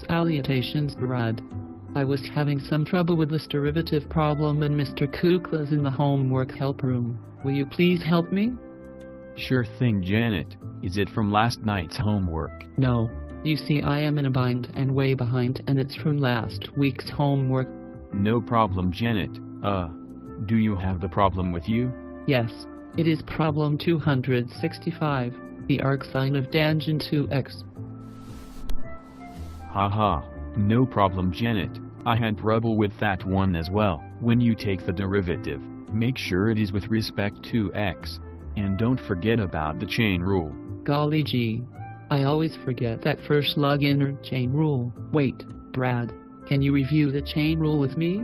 Salutations, Brad. I was having some trouble with this derivative problem and Mr. Kukla's in the homework help room. Will you please help me? Sure thing, Janet. Is it from last night's homework? No. You see, I am in a bind and way behind, and it's from last week's homework. No problem, Janet. Do you have the problem with you? Yes. It is problem 265, the arcsine of tangent 2x. Haha, no problem, Janet. I had trouble with that one as well. When you take the derivative, make sure it is with respect to x. And don't forget about the chain rule. Golly gee. I always forget that first log inner chain rule. Wait, Brad, can you review the chain rule with me?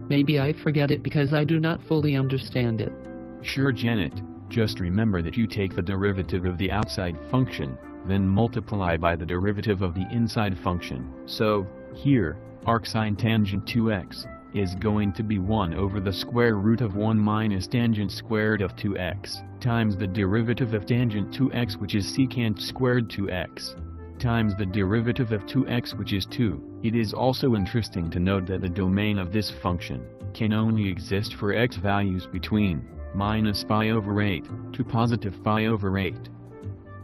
Maybe I forget it because I do not fully understand it. Sure, Janet. Just remember that you take the derivative of the outside function, then multiply by the derivative of the inside function. So, here, arcsine tangent 2x is going to be 1 over the square root of 1 minus tangent squared of 2x, times the derivative of tangent 2x, which is secant squared 2x, times the derivative of 2x, which is 2. It is also interesting to note that the domain of this function can only exist for x values between minus pi over 8 to positive pi over 8.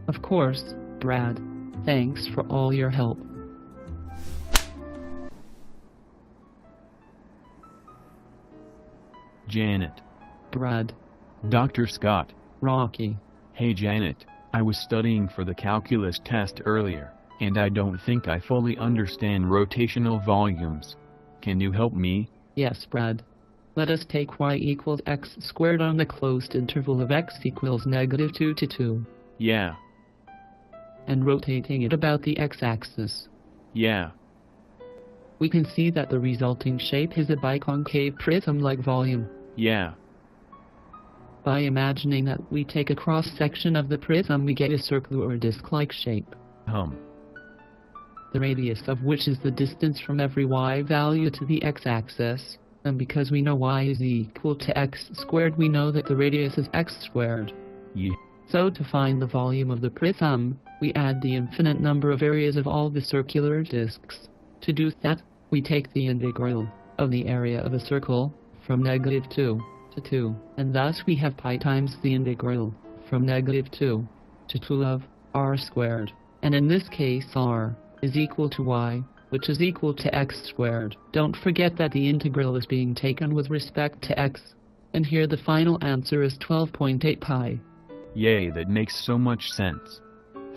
Of course, Brad. Thanks for all your help. Janet. Brad. Dr. Scott. Rocky. Hey Janet, I was studying for the calculus test earlier, and I don't think I fully understand rotational volumes. Can you help me? Yes, Brad. Let us take y equals x squared on the closed interval of x equals -2 to 2. Yeah. And rotating it about the x-axis. Yeah. We can see that the resulting shape is a biconcave prism-like volume. Yeah. By imagining that we take a cross-section of the prism, we get a circular or disc-like shape. The radius of which is the distance from every y value to the x-axis, and because we know y is equal to x squared, we know that the radius is x squared. Yeah. So to find the volume of the prism, we add the infinite number of areas of all the circular disks. To do that, we take the integral of the area of a circle from -2 to 2, and thus we have pi times the integral from -2 to 2 of r squared, and in this case r is equal to y, which is equal to x squared. Don't forget that the integral is being taken with respect to x, and here the final answer is 12.8 pi. Yay, that makes so much sense.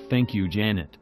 Thank you, Janet.